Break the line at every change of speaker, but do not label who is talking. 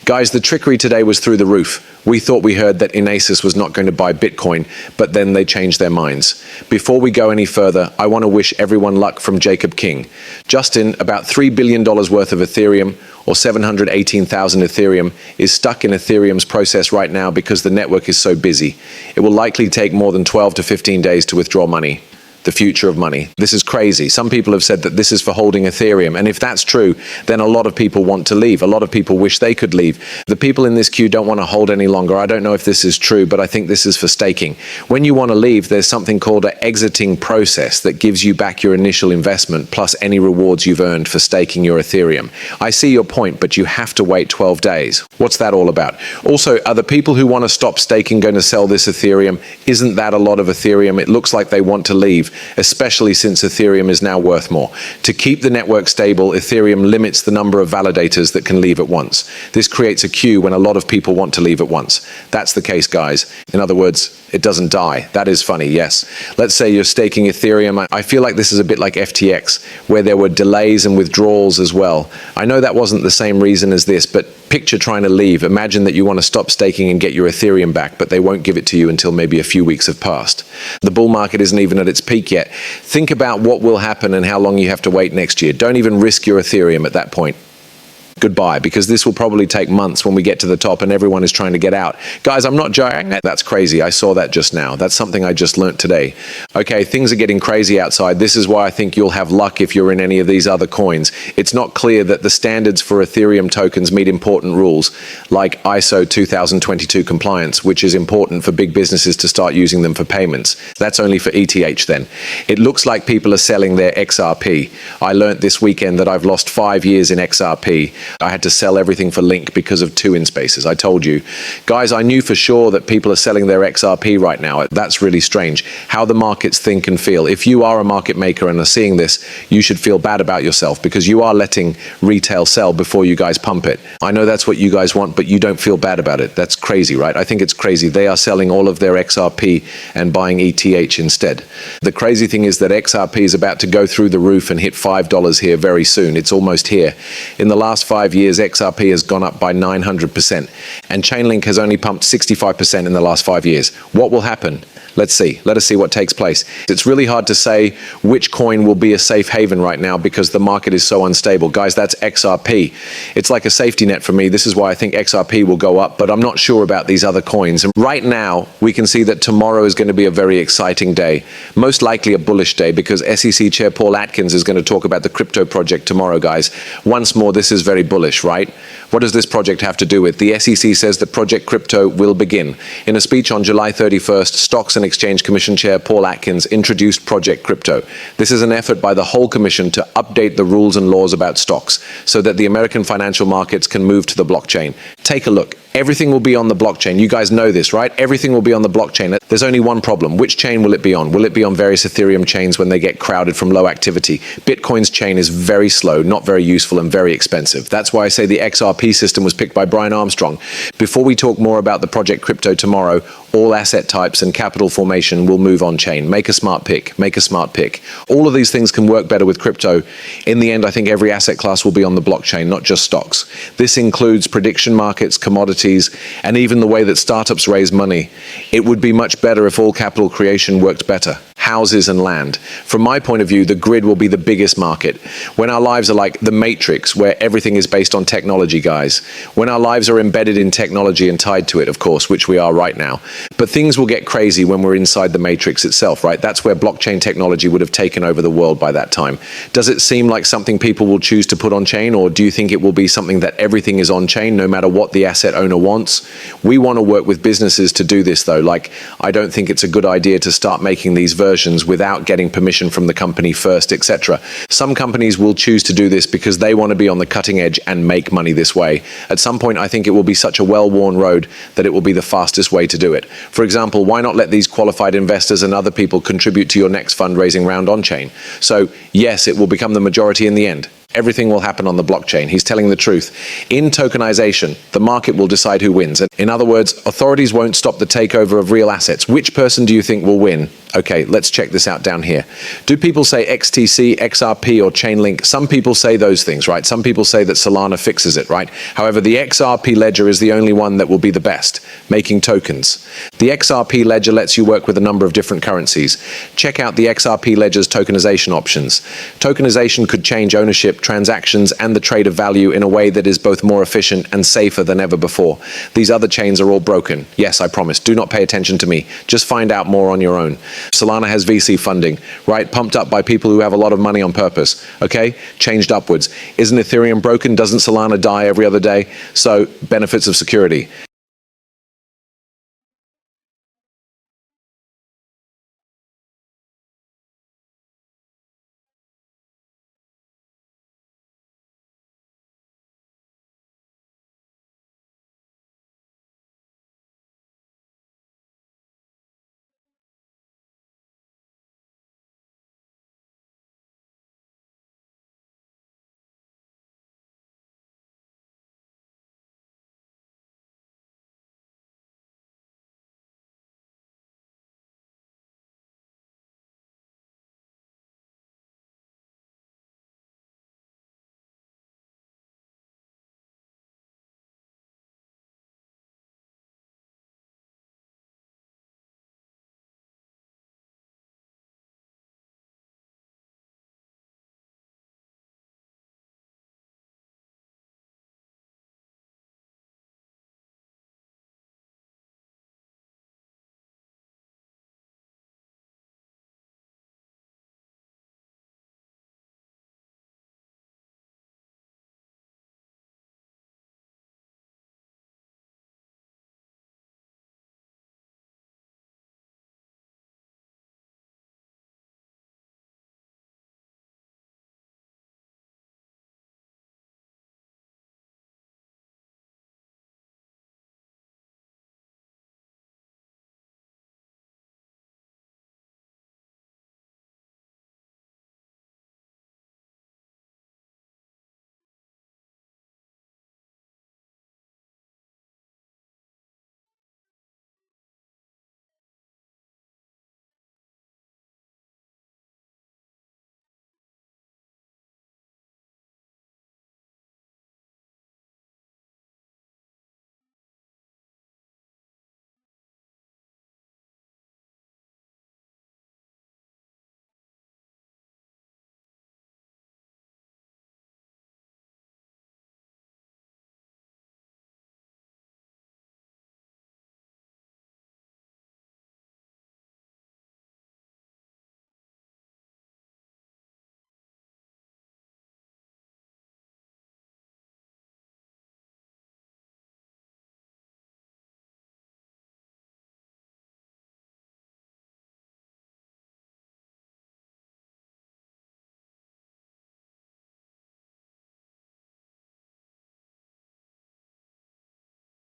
Guys, the trickery today was through the roof. We thought we heard that Inasis was not going to buy Bitcoin, but then they changed their minds. Before we go any further, I want to wish everyone luck from Jacob King. Justin, about $3 billion worth of Ethereum, or 718,000 Ethereum, is stuck in Ethereum's process right now because the network is so busy. It will likely take more than 12 to 15 days to withdraw money. The future of money. This is crazy. Some people have said that this is for holding Ethereum, and if that's true, then a lot of people want to leave. A lot of people wish they could leave. The people in this queue don't want to hold any longer. I don't know if this is true, but I think this is for staking. When you want to leave, there's something called an exiting process that gives you back your initial investment plus any rewards you've earned for staking your Ethereum. I see your point, but you have to wait 12 days. What's that all about? Also, are the people who want to stop staking going to sell this Ethereum? Isn't that a lot of Ethereum? It looks like they want to leave, especially since Ethereum is now worth more. To keep the network stable, Ethereum limits the number of validators that can leave at once. This creates a queue when a lot of people want to leave at once. That's the case, guys. In other words, it doesn't die. That is funny, yes. Let's say you're staking Ethereum. I feel like this is a bit like FTX, where there were delays and withdrawals as well. I know that wasn't the same reason as this, but picture trying to leave. Imagine that you want to stop staking and get your Ethereum back, but they won't give it to you until maybe a few weeks have passed. The bull market isn't even at its peak yet. Think about what will happen and how long you have to wait next year. Don't even risk your Ethereum at that point. Goodbye, because this will probably take months when we get to the top and everyone is trying to get out. Guys, I'm not joking. That's crazy. I saw that just now. That's something I just learnt today. Okay, things are getting crazy outside. This is why I think you'll have luck if you're in any of these other coins. It's not clear that the standards for Ethereum tokens meet important rules, like ISO 2022 compliance, which is important for big businesses to start using them for payments. That's only for ETH then. It looks like people are selling their XRP. I learnt this weekend that I've lost 5 years in XRP. I had to sell everything for Link because of 2 in spaces. I told you. Guys, I knew for sure that people are selling their XRP right now. That's really strange. How the markets think and feel. If you are a market maker and are seeing this, you should feel bad about yourself because you are letting retail sell before you guys pump it. I know that's what you guys want, but you don't feel bad about it. That's crazy, right? I think it's crazy. They are selling all of their XRP and buying ETH instead. The crazy thing is that XRP is about to go through the roof and hit $5 here very soon. It's almost here. In the last 5 years, XRP has gone up by 900%, and Chainlink has only pumped 65% in the last 5 years. What will happen? Let's see. Let us see what takes place. It's really hard to say which coin will be a safe haven right now because the market is so unstable. Guys, that's XRP. It's like a safety net for me. This is why I think XRP will go up, but I'm not sure about these other coins. And right now, we can see that tomorrow is going to be a very exciting day. Most likely a bullish day because SEC Chair Paul Atkins is going to talk about the crypto project tomorrow, guys. Once more, this is very bullish, right? What does this project have to do with? The SEC says that Project Crypto will begin. In a speech on July 31st, Stocks and Exchange Commission Chair Paul Atkins introduced Project Crypto. This is an effort by the whole commission to update the rules and laws about stocks so that the American financial markets can move to the blockchain. Take a look. Everything will be on the blockchain. You guys know this, right? Everything will be on the blockchain. There's only one problem. Which chain will it be on? Will it be on various Ethereum chains when they get crowded from low activity? Bitcoin's chain is very slow, not very useful, and very expensive. That's why I say the XRP system was picked by Brian Armstrong. Before we talk more about the Project Crypto tomorrow, all asset types and capital formation will move on chain. Make a smart pick. Make a smart pick. All of these things can work better with crypto. In the end, I think every asset class will be on the blockchain, not just stocks. This includes prediction markets, commodities, and even the way that startups raise money. It would be much better if all capital creation worked better. Houses and land. From my point of view, the grid will be the biggest market. When our lives are like the Matrix, where everything is based on technology, guys. When our lives are embedded in technology and tied to it, of course, which we are right now. But things will get crazy when we're inside the Matrix itself, right? That's where blockchain technology would have taken over the world by that time. Does it seem like something people will choose to put on chain, or do you think it will be something that everything is on chain, no matter what the asset owner wants? We want to work with businesses to do this, though. Like, I don't think it's a good idea to start making these versions without getting permission from the company first, etc. Some companies will choose to do this because they want to be on the cutting edge and make money this way. At some point, I think it will be such a well-worn road that it will be the fastest way to do it. For example, why not let these qualified investors and other people contribute to your next fundraising round on-chain? So, yes, it will become the majority in the end. Everything will happen on the blockchain. He's telling the truth. In tokenization, the market will decide who wins. In other words, authorities won't stop the takeover of real assets. Which person do you think will win? Okay, let's check this out down here. Do people say XTC, XRP, or Chainlink? Some people say those things, right? Some people say that Solana fixes it, right? However, the XRP ledger is the only one that will be the best, making tokens. The XRP ledger lets you work with a number of different currencies. Check out the XRP ledger's tokenization options. Tokenization could change ownership, transactions, and the trade of value in a way that is both more efficient and safer than ever before. These other chains are all broken. Yes, I promise. Do not pay attention to me. Just find out more on your own. Solana has VC funding, right? Pumped up by people who have a lot of money on purpose, okay? Changed upwards. Isn't Ethereum broken? Doesn't Solana die every other day? So, benefits of security.